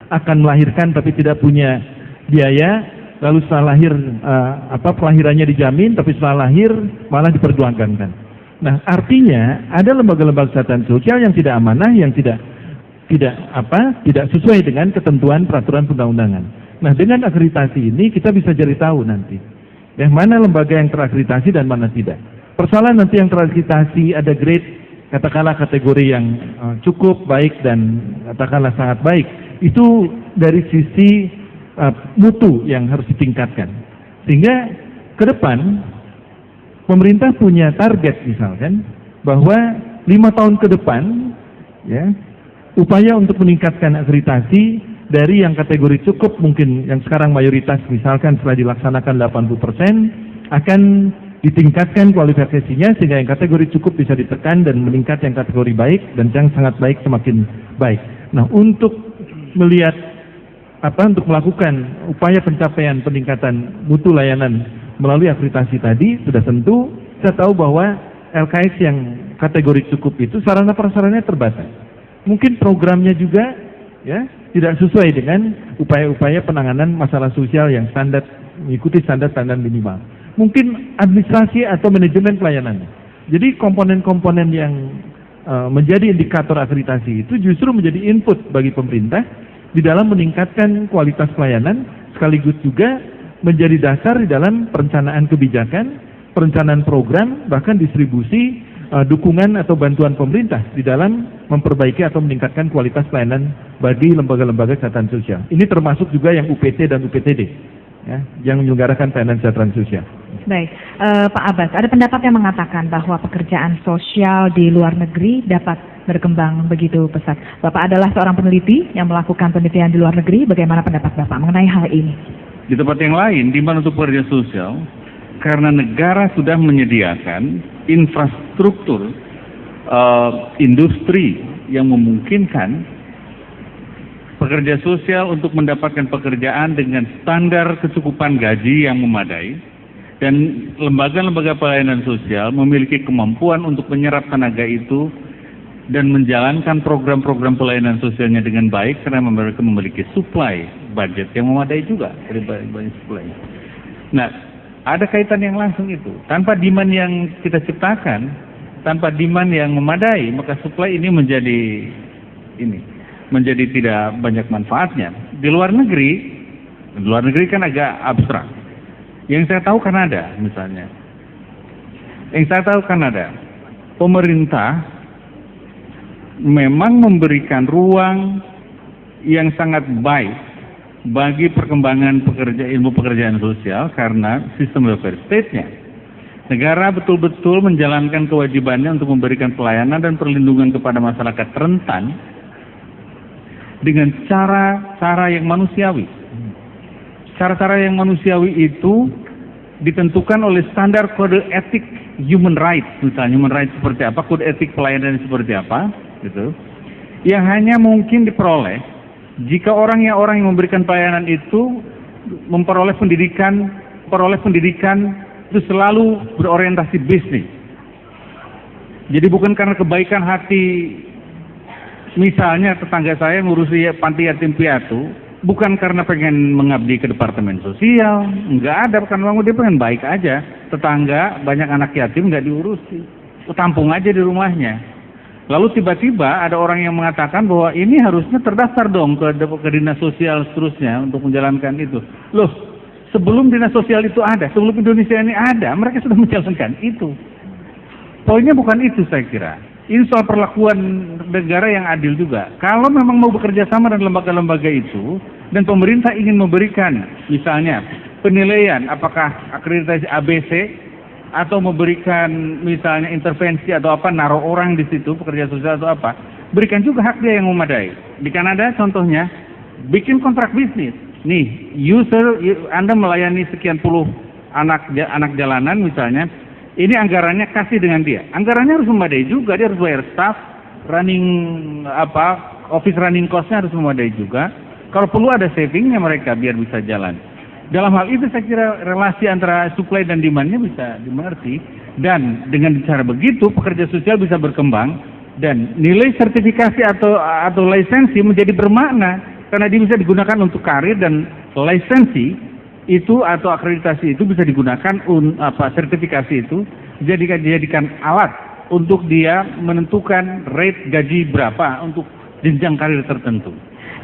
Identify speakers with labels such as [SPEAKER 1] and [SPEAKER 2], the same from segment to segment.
[SPEAKER 1] akan melahirkan tapi tidak punya biaya, lalu setelah lahir kelahirannya dijamin, tapi setelah lahir malah diperjuangkan. Nah, artinya ada lembaga-lembaga kesehatan sosial yang tidak amanah, yang tidak sesuai dengan ketentuan peraturan perundang-undangan. Nah, dengan akreditasi ini kita bisa jadi tahu nanti yang mana lembaga yang terakreditasi dan mana tidak. Persoalan nanti yang terakreditasi ada grade, katakanlah kategori yang cukup baik dan katakanlah sangat baik, itu dari sisi mutu yang harus ditingkatkan. Sehingga ke depan pemerintah punya target misalkan bahwa 5 tahun ke depan ya, upaya untuk meningkatkan akreditasi dari yang kategori cukup mungkin yang sekarang mayoritas misalkan setelah dilaksanakan 80% akan ditingkatkan kualifikasinya sehingga yang kategori cukup bisa ditekan dan meningkat yang kategori baik dan yang sangat baik semakin baik. Nah, untuk melihat untuk melakukan upaya pencapaian peningkatan mutu layanan melalui akreditasi tadi sudah tentu saya tahu bahwa LKS yang kategori cukup itu sarana prasarannya terbatas. Mungkin programnya juga ya tidak sesuai dengan upaya-upaya penanganan masalah sosial yang standar mengikuti standar-standar minimal. Mungkin administrasi atau manajemen pelayanan. Jadi komponen-komponen yang menjadi indikator akreditasi itu justru menjadi input bagi pemerintah di dalam meningkatkan kualitas pelayanan, sekaligus juga menjadi dasar di dalam perencanaan kebijakan, perencanaan program, bahkan distribusi dukungan atau bantuan pemerintah di dalam memperbaiki atau meningkatkan kualitas pelayanan bagi lembaga-lembaga kesehatan sosial. Ini termasuk juga yang UPT dan UPTD ya, yang menyelenggarakan pelayanan kesehatan sosial.
[SPEAKER 2] Baik, Pak Abbas, ada pendapat yang mengatakan bahwa pekerjaan sosial di luar negeri dapat berkembang begitu pesat. Bapak adalah seorang peneliti yang melakukan penelitian di luar negeri. Bagaimana pendapat Bapak mengenai hal ini?
[SPEAKER 3] Di tempat yang lain, di mana untuk pekerja sosial, karena negara sudah menyediakan infrastruktur industri yang memungkinkan pekerja sosial untuk mendapatkan pekerjaan dengan standar kecukupan gaji yang memadai, dan lembaga-lembaga pelayanan sosial memiliki kemampuan untuk menyerap tenaga itu dan menjalankan program-program pelayanan sosialnya dengan baik karena mereka memiliki supply budget yang memadai juga dari banyak supply. Nah, ada kaitan yang langsung itu. Tanpa demand yang kita ciptakan, tanpa demand yang memadai, maka supply ini menjadi tidak banyak manfaatnya. Di luar negeri kan agak abstrak. Yang saya tahu Kanada misalnya. Pemerintah memang memberikan ruang yang sangat baik bagi perkembangan ilmu pekerjaan sosial karena sistem welfare state-nya. Negara betul-betul menjalankan kewajibannya untuk memberikan pelayanan dan perlindungan kepada masyarakat rentan dengan cara-cara yang manusiawi. Cara-cara yang manusiawi itu ditentukan oleh standar kode etik human rights, misalnya human rights seperti apa, kode etik pelayanan seperti apa, gitu. Yang hanya mungkin diperoleh jika orang yang memberikan pelayanan itu memperoleh pendidikan itu selalu berorientasi bisnis. Jadi bukan karena kebaikan hati, misalnya tetangga saya ngurusi panti yatim piatu, bukan karena pengen mengabdi ke departemen sosial, enggak ada, karena dia pengen baik aja. Tetangga banyak anak yatim nggak diurusi, tampung aja di rumahnya. Lalu tiba-tiba ada orang yang mengatakan bahwa ini harusnya terdaftar dong ke dinas sosial seterusnya untuk menjalankan itu. Loh, sebelum dinas sosial itu ada, sebelum Indonesia ini ada, mereka sudah menjalankan itu. Poinnya bukan itu saya kira. Ini soal perlakuan negara yang adil juga. Kalau memang mau bekerja sama dengan lembaga-lembaga itu, dan pemerintah ingin memberikan misalnya penilaian apakah akreditasi ABC, atau memberikan misalnya intervensi atau apa, naruh orang di situ, pekerja sosial atau apa, berikan juga hak dia yang memadai. Di Kanada contohnya, bikin kontrak bisnis. Nih, Anda melayani sekian puluh anak jalanan misalnya, ini anggarannya kasih dengan dia. Anggarannya harus memadai juga, dia harus bayar staff, office running cost-nya harus memadai juga. Kalau perlu ada savingnya mereka biar bisa jalan. Dalam hal itu saya kira relasi antara supply dan demand-nya bisa dimengerti, dan dengan cara begitu pekerja sosial bisa berkembang dan nilai sertifikasi atau lisensi menjadi bermakna. karena dia bisa digunakan untuk karir, dan lisensi itu atau akreditasi itu bisa digunakan sertifikasi itu dijadikan alat untuk dia menentukan rate gaji berapa untuk jenjang karir tertentu.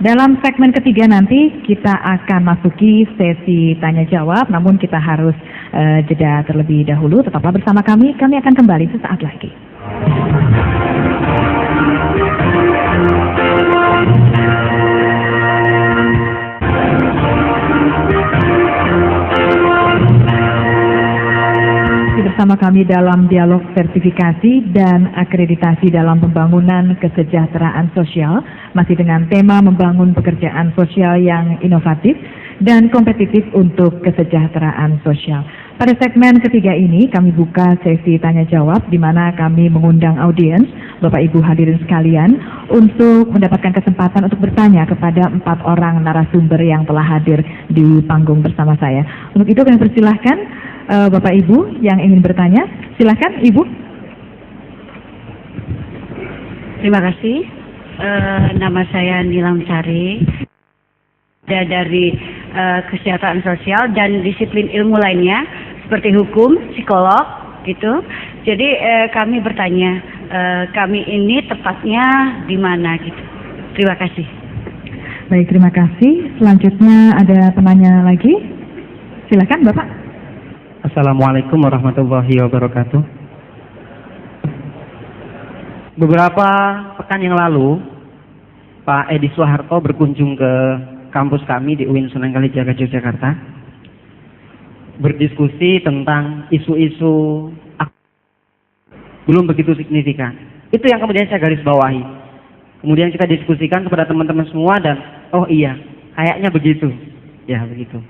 [SPEAKER 2] Dalam segmen ketiga nanti kita akan masuki sesi tanya jawab, namun kita harus jeda terlebih dahulu. Tetaplah bersama kami akan kembali sesaat lagi. Bersama kami dalam dialog sertifikasi dan akreditasi dalam pembangunan kesejahteraan sosial, masih dengan tema membangun pekerjaan sosial yang inovatif dan kompetitif untuk kesejahteraan sosial. Pada segmen ketiga ini kami buka sesi tanya jawab di mana kami mengundang audiens, Bapak Ibu hadirin sekalian, untuk mendapatkan kesempatan untuk bertanya kepada 4 orang narasumber yang telah hadir di panggung bersama saya. Untuk itu kami persilahkan Bapak Ibu yang ingin bertanya, silakan Ibu.
[SPEAKER 4] Terima kasih. Nama saya Nilam Sari, dari kesejahteraan sosial dan disiplin ilmu lainnya seperti hukum, psikolog, gitu. Jadi kami bertanya, kami ini tepatnya di mana, gitu. Terima kasih.
[SPEAKER 2] Baik, terima kasih. Selanjutnya ada penanya lagi. Silakan Bapak.
[SPEAKER 5] Assalamualaikum warahmatullahi wabarakatuh. Beberapa pekan yang lalu, Pak Edi Soeharto berkunjung ke kampus kami di UIN Sunan Kalijaga, Yogyakarta, berdiskusi tentang isu-isu belum begitu signifikan. Itu yang kemudian saya garis bawahi. Kemudian kita diskusikan kepada teman-teman semua dan, oh iya, kayaknya begitu. Ya, begitu.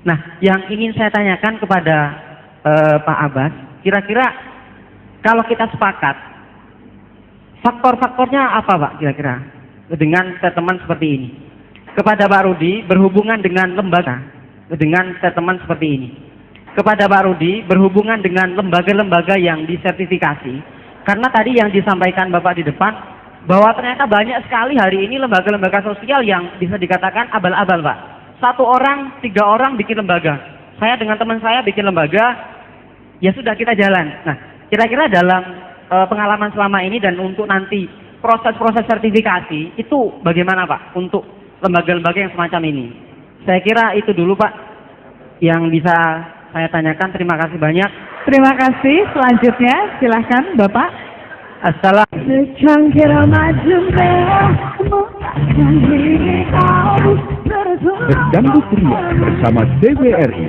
[SPEAKER 5] Nah, yang ingin saya tanyakan kepada Pak Abbas, kira-kira kalau kita sepakat, faktor-faktornya apa Pak kira-kira dengan statement seperti ini? Kepada Pak Rudi, berhubungan dengan lembaga, dengan statement seperti ini. Kepada Pak Rudi, berhubungan dengan lembaga-lembaga yang disertifikasi, karena tadi yang disampaikan Bapak di depan, bahwa ternyata banyak sekali hari ini lembaga-lembaga sosial yang bisa dikatakan abal-abal Pak. 1 orang, 3 orang bikin lembaga. Saya dengan teman saya bikin lembaga, ya sudah kita jalan. Nah, kira-kira dalam pengalaman selama ini dan untuk nanti proses-proses sertifikasi, itu bagaimana Pak untuk lembaga-lembaga yang semacam ini? Saya kira itu dulu Pak yang bisa saya tanyakan. Terima kasih banyak.
[SPEAKER 2] Terima kasih. Selanjutnya silahkan Bapak.
[SPEAKER 6] Berdangdut ria bersama TVRI.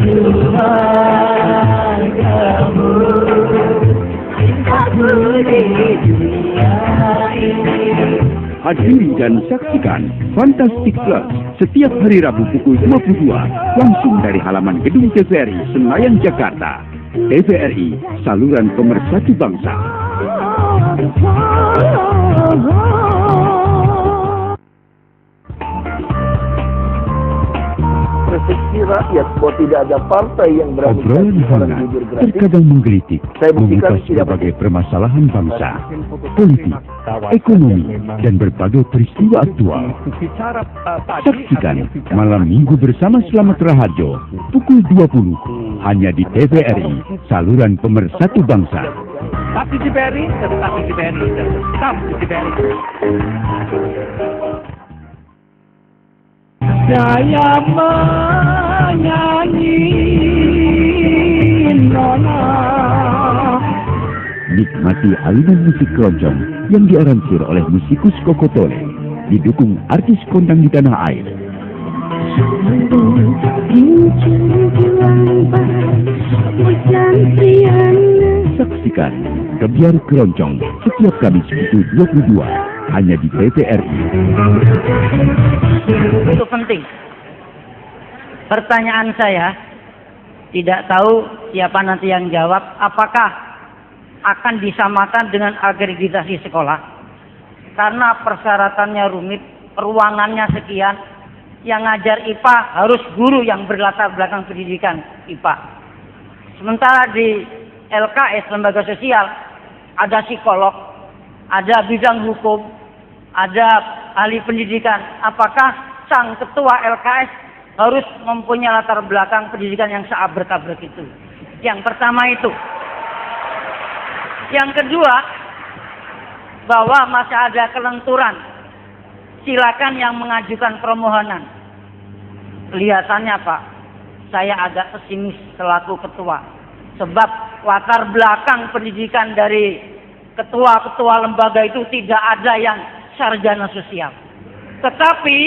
[SPEAKER 6] Hadiri dan saksikan Fantastic Plus setiap hari Rabu pukul 22 langsung dari halaman gedung TVRI Senayan, Jakarta. TVRI, saluran pemersatu bangsa.
[SPEAKER 7] Persepsi rakyat bahwa tidak ada partai yang berani
[SPEAKER 6] Obrolan hangat, terkadang menggelitik, mengupas berbagai permasalahan bangsa, politik, ekonomi, dan berbagai peristiwa aktual. Saksikan malam Minggu bersama Slamet Raharjo pukul 20 hanya di TVRI, saluran pemersatu bangsa.
[SPEAKER 7] Tetap di TVRI, tetap di TVRI, tetap di TVRI. Saya menyanyi nona.
[SPEAKER 6] Nikmati alunan musik keroncong yang diaransir oleh musikus Kokotole, didukung artis kondang di tanah air. Saksikan Gebiar Keroncong setiap Kamis pukul 22 hanya di TVRI.
[SPEAKER 4] Itu penting. Pertanyaan saya, tidak tahu siapa nanti yang jawab, apakah akan disamakan dengan akreditasi sekolah? Karena persyaratannya rumit, ruangannya sekian, yang ngajar IPA harus guru yang berlatar belakang pendidikan IPA. Sementara di LKS, lembaga sosial, ada psikolog, ada bidang hukum, ada ahli pendidikan. Apakah sang ketua LKS harus mempunyai latar belakang pendidikan yang seabrek-abrek itu. Yang pertama itu. Yang kedua, bahwa masih ada kelenturan. Silakan yang mengajukan permohonan. Kelihatannya Pak, saya agak pesimis selaku ketua. Sebab latar belakang pendidikan dari ketua-ketua lembaga itu tidak ada yang sarjana sosial. Tetapi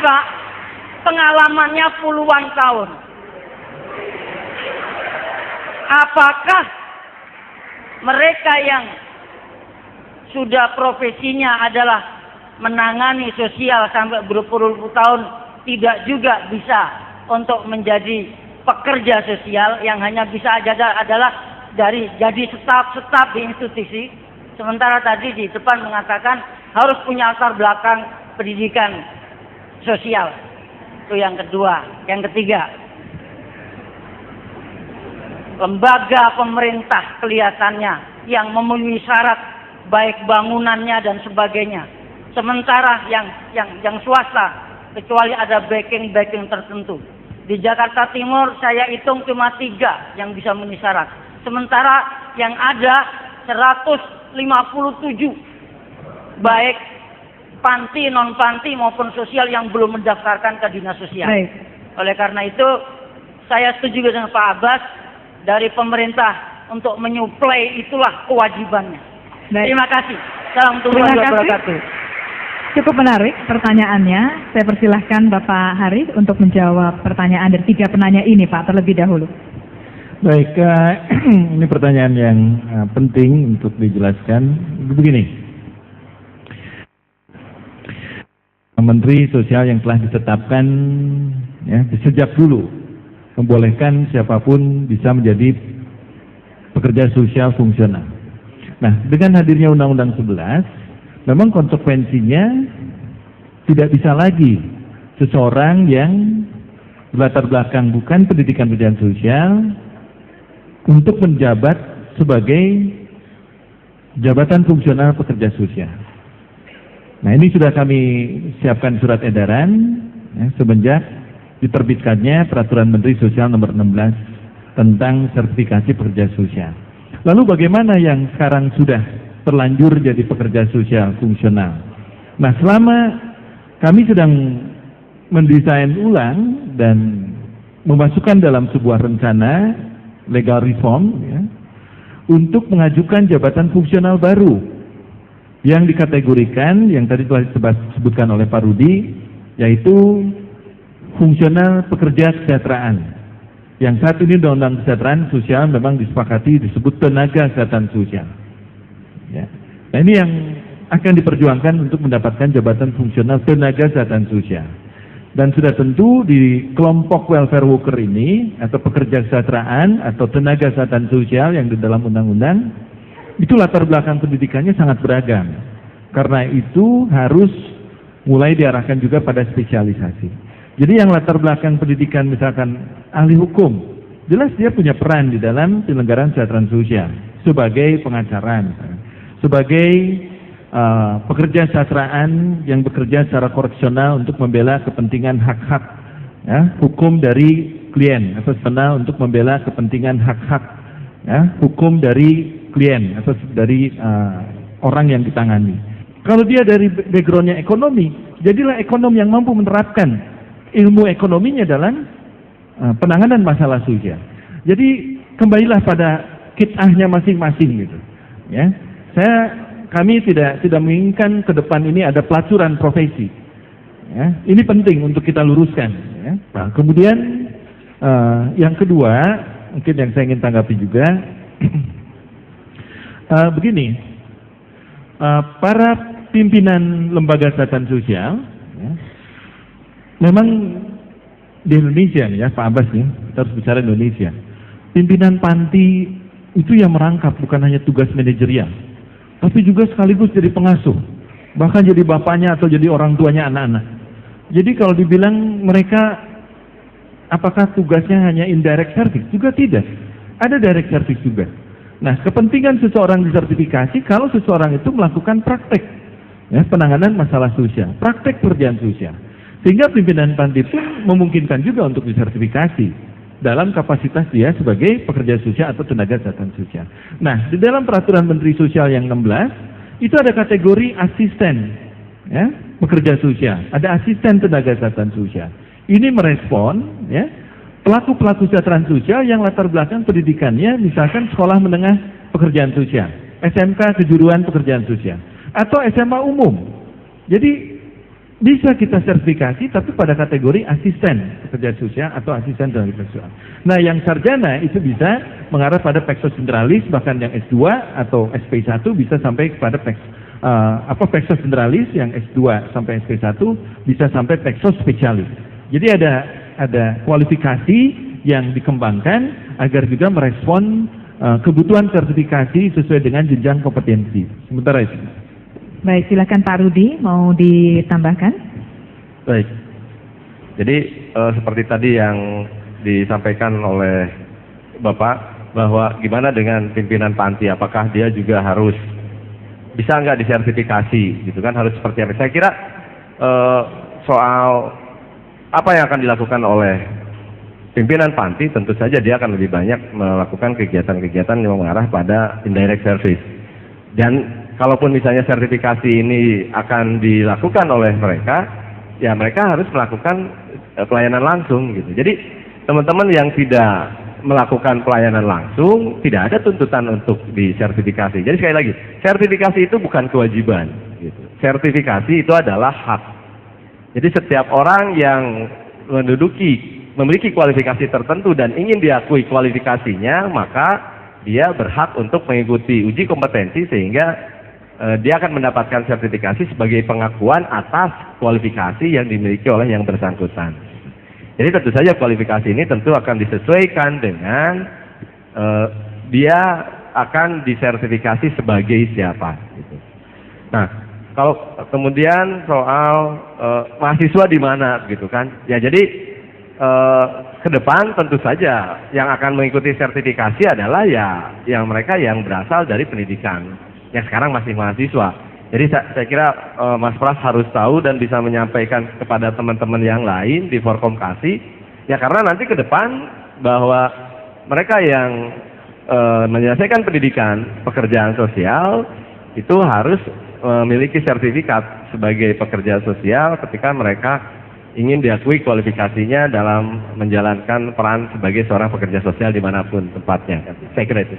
[SPEAKER 4] Pak, pengalamannya puluhan tahun. Apakah mereka yang sudah profesinya adalah menangani sosial sampai berpuluh-puluh tahun tidak juga bisa untuk menjadi pekerja sosial, yang hanya bisa adalah dari jadi staf di institusi. Sementara tadi di depan mengatakan harus punya latar belakang pendidikan sosial. Itu yang kedua. Yang ketiga, lembaga pemerintah kelihatannya yang memenuhi syarat baik bangunannya dan sebagainya. Sementara yang swasta, kecuali ada backing tertentu. Di Jakarta Timur saya hitung cuma 3 yang bisa memenuhi syarat. Sementara yang ada 157 baik panti, non panti maupun sosial yang belum mendaftarkan ke dinas sosial.
[SPEAKER 2] Baik.
[SPEAKER 4] Oleh karena itu saya setuju dengan Pak Abbas, dari pemerintah untuk menyuplai itulah kewajibannya.
[SPEAKER 2] Baik.
[SPEAKER 4] Terima kasih. Assalamualaikum warahmatullahi wabarakatuh.
[SPEAKER 2] Cukup menarik pertanyaannya. Saya persilahkan Bapak Haris untuk menjawab pertanyaan dari 3 penanya ini, Pak, terlebih dahulu.
[SPEAKER 1] Baik, ini pertanyaan yang penting untuk dijelaskan. Begini, Menteri Sosial yang telah ditetapkan ya, sejak dulu membolehkan siapapun bisa menjadi pekerja sosial fungsional. Nah, dengan hadirnya Undang-Undang 11, memang konsekuensinya tidak bisa lagi seseorang yang berlatar belakang bukan pendidikan sosial untuk menjabat sebagai jabatan fungsional pekerja sosial. Nah, ini sudah kami siapkan surat edaran ya, semenjak diterbitkannya Peraturan Menteri Sosial Nomor 16 tentang sertifikasi pekerja sosial. Lalu bagaimana yang sekarang sudah terlanjur jadi pekerja sosial fungsional? Nah, selama kami sedang mendesain ulang dan memasukkan dalam sebuah rencana legal reform ya, untuk mengajukan jabatan fungsional baru yang dikategorikan, yang tadi telah disebutkan oleh Pak Rudi, yaitu fungsional pekerja kesejahteraan. Yang saat ini Undang-Undang Kesejahteraan Sosial memang disepakati disebut tenaga kesehatan sosial. Ya. Nah, ini yang akan diperjuangkan untuk mendapatkan jabatan fungsional tenaga kesehatan sosial. Dan sudah tentu di kelompok welfare worker ini atau pekerja kesejahteraan atau tenaga kesehatan sosial yang di dalam undang-undang itu latar belakang pendidikannya sangat beragam. Karena itu harus mulai diarahkan juga pada spesialisasi. Jadi yang latar belakang pendidikan misalkan ahli hukum, jelas dia punya peran di dalam penyelenggaraan kesejahteraan sosial sebagai pengacara, sebagai pekerja kesejahteraan yang bekerja secara koreksional untuk membela kepentingan hak-hak ya, hukum dari klien atau profesional untuk membela kepentingan hak-hak ya, hukum dari klien atau dari orang yang ditangani. Kalau dia dari backgroundnya ekonomi, jadilah ekonom yang mampu menerapkan ilmu ekonominya dalam penanganan masalah sosial. Jadi kembalilah pada kitahnya masing-masing gitu. Ya, kami tidak menginginkan ke depan ini ada pelacuran profesi. Ya, ini penting untuk kita luruskan. Ya. Nah, kemudian yang kedua, mungkin yang saya ingin tanggapi juga, begini, para pimpinan lembaga kesehatan sosial, ya, memang di Indonesia nih ya Pak Abbas nih, kita harus bicara Indonesia. Pimpinan panti itu yang merangkap bukan hanya tugas manajerial, tapi juga sekaligus jadi pengasuh, bahkan jadi bapaknya atau jadi orang tuanya anak-anak. Jadi kalau dibilang mereka apakah tugasnya hanya indirect service? Juga tidak, ada direct service juga. Nah, kepentingan seseorang disertifikasi kalau seseorang itu melakukan praktek ya, penanganan masalah sosial, praktek pekerjaan sosial. Sehingga pimpinan panti pun memungkinkan juga untuk disertifikasi dalam kapasitas dia sebagai pekerja sosial atau tenaga kesehatan sosial. Nah, di dalam peraturan Menteri Sosial yang 16 itu ada kategori asisten, ya, pekerja sosial, ada asisten tenaga kesehatan sosial. Ini merespon, ya, pelaku-pelaku kesejahteraan sosial yang latar belakang pendidikannya misalkan sekolah menengah pekerjaan sosial, SMK kejuruan pekerjaan sosial, atau SMA umum. Jadi bisa kita sertifikasi tapi pada kategori asisten pekerja sosial atau asisten tenaga sosial. Nah, yang sarjana itu bisa mengarah pada peksos generalis, bahkan yang S2 atau SP1 bisa sampai kepada peksos generalis, yang S2 sampai SP1 bisa sampai peksos spesialis. Jadi ada kualifikasi yang dikembangkan agar juga merespon kebutuhan sertifikasi sesuai dengan jenjang kompetensi. Sementara itu.
[SPEAKER 2] Baik, silakan Pak Rudi, mau ditambahkan?
[SPEAKER 8] Baik. Jadi seperti tadi yang disampaikan oleh Bapak, bahwa gimana dengan pimpinan panti, apakah dia juga harus bisa nggak disertifikasi, gitu kan, harus seperti apa? Saya kira soal apa yang akan dilakukan oleh pimpinan panti, tentu saja dia akan lebih banyak melakukan kegiatan-kegiatan yang mengarah pada indirect service. Dan kalaupun misalnya sertifikasi ini akan dilakukan oleh mereka, ya mereka harus melakukan pelayanan langsung gitu. Jadi teman-teman yang tidak melakukan pelayanan langsung, tidak ada tuntutan untuk disertifikasi. Jadi sekali lagi, sertifikasi itu bukan kewajiban gitu. Sertifikasi itu adalah hak. Jadi setiap orang yang memiliki kualifikasi tertentu dan ingin diakui kualifikasinya, maka dia berhak untuk mengikuti uji kompetensi sehingga dia akan mendapatkan sertifikasi sebagai pengakuan atas kualifikasi yang dimiliki oleh yang bersangkutan. Jadi tentu saja kualifikasi ini tentu akan disesuaikan dengan dia akan disertifikasi sebagai siapa. Gitu. Nah, kalau kemudian soal mahasiswa di mana, gitu kan? Ya jadi ke depan tentu saja yang akan mengikuti sertifikasi adalah ya yang mereka yang berasal dari pendidikan, yang sekarang masih mahasiswa. Jadi saya kira Mas Pras harus tahu dan bisa menyampaikan kepada teman-teman yang lain di Forkomkasi, ya karena nanti ke depan bahwa mereka yang menyelesaikan pendidikan pekerjaan sosial itu harus memiliki sertifikat sebagai pekerja sosial ketika mereka ingin diakui kualifikasinya dalam menjalankan peran sebagai seorang pekerja sosial dimanapun tempatnya. Saya kira itu.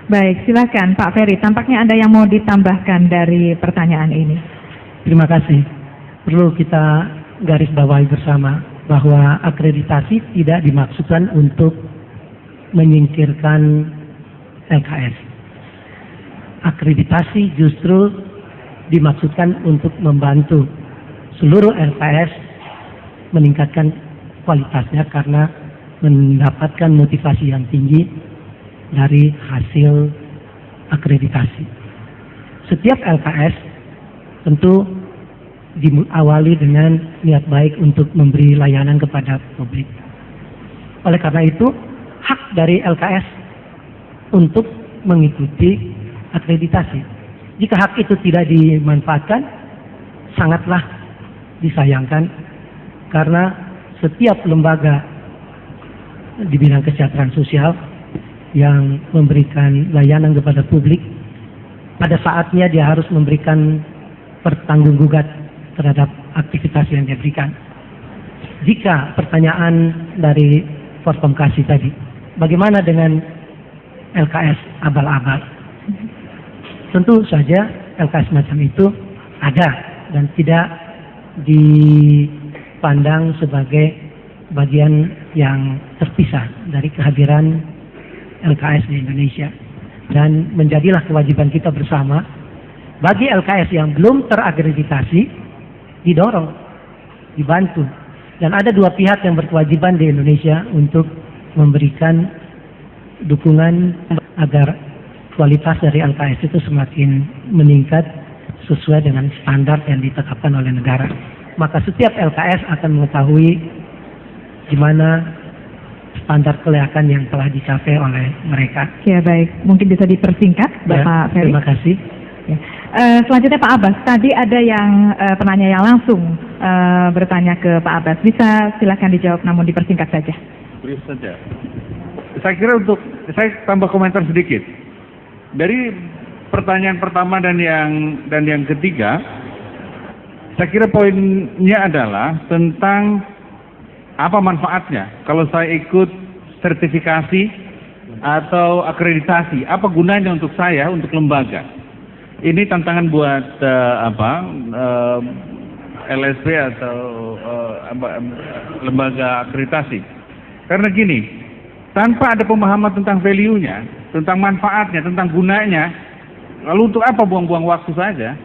[SPEAKER 2] Baik, silakan Pak Ferry. Tampaknya ada yang mau ditambahkan dari pertanyaan ini.
[SPEAKER 9] Terima kasih. Perlu kita garis bawahi bersama bahwa akreditasi tidak dimaksudkan untuk menyingkirkan LKS. Akreditasi justru dimaksudkan untuk membantu seluruh LKS meningkatkan kualitasnya karena mendapatkan motivasi yang tinggi dari hasil akreditasi. Setiap LKS tentu diawali dengan niat baik untuk memberi layanan kepada publik. Oleh karena itu, hak dari LKS untuk mengikuti akreditasi. Jika hak itu tidak dimanfaatkan, sangatlah disayangkan karena setiap lembaga di bidang kesejahteraan sosial yang memberikan layanan kepada publik, pada saatnya dia harus memberikan pertanggunggugat terhadap aktivitas yang dia berikan. Jika pertanyaan dari Forkomkasi tadi, bagaimana dengan LKS abal-abal? Tentu saja LKS macam itu ada dan tidak dipandang sebagai bagian yang terpisah dari kehadiran LKS di Indonesia, dan menjadilah kewajiban kita bersama bagi LKS yang belum terakreditasi didorong, dibantu, dan ada dua pihak yang berkewajiban di Indonesia untuk memberikan dukungan agar kualitas dari LKS itu semakin meningkat sesuai dengan standar yang ditetapkan oleh negara. Maka setiap LKS akan mengetahui di mana standar kelayakan yang telah dicapai oleh mereka.
[SPEAKER 2] Ya baik, mungkin bisa dipersingkat Bapak Ferry.
[SPEAKER 9] Terima kasih.
[SPEAKER 2] Ya. Selanjutnya Pak Abbas, tadi ada yang penanya yang langsung bertanya ke Pak Abbas. Bisa silakan dijawab namun dipersingkat saja.
[SPEAKER 3] Brief saja. Saya kira saya tambah komentar sedikit. Dari pertanyaan pertama dan yang ketiga, saya kira poinnya adalah tentang apa manfaatnya kalau saya ikut sertifikasi atau akreditasi, apa gunanya untuk saya, untuk lembaga. Ini tantangan buat LSP atau lembaga akreditasi. Karena gini, tanpa ada pemahaman tentang value-nya, tentang manfaatnya, tentang gunanya, lalu untuk apa buang-buang waktu saja?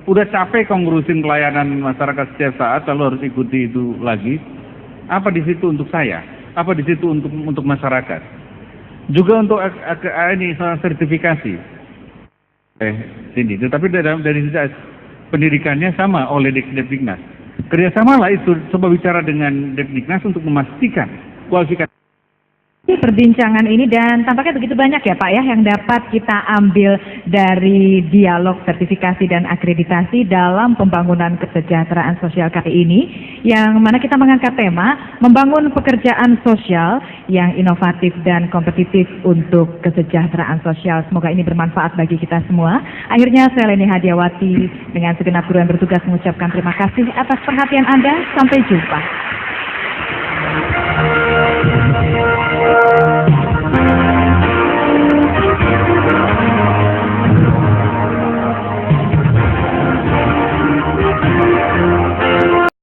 [SPEAKER 3] Udah capek kau ngurusin pelayanan masyarakat setiap saat, lalu harus ikuti itu lagi. Apa di situ untuk saya? Apa di situ untuk masyarakat? Juga untuk ini sertifikasi. Tetapi dari sisi pendidikannya sama oleh Depdiknas. Kerjasamalah itu, coba bicara dengan Depdiknas untuk memastikan kualifikasi.
[SPEAKER 2] Perbincangan ini dan tampaknya begitu banyak ya Pak ya yang dapat kita ambil dari dialog sertifikasi dan akreditasi dalam pembangunan kesejahteraan sosial kali ini, yang mana kita mengangkat tema membangun pekerjaan sosial yang inovatif dan kompetitif untuk kesejahteraan sosial. Semoga ini bermanfaat bagi kita semua. Akhirnya saya Leni Hadiawati dengan segenap guru yang bertugas mengucapkan terima kasih atas perhatian Anda. Sampai jumpa.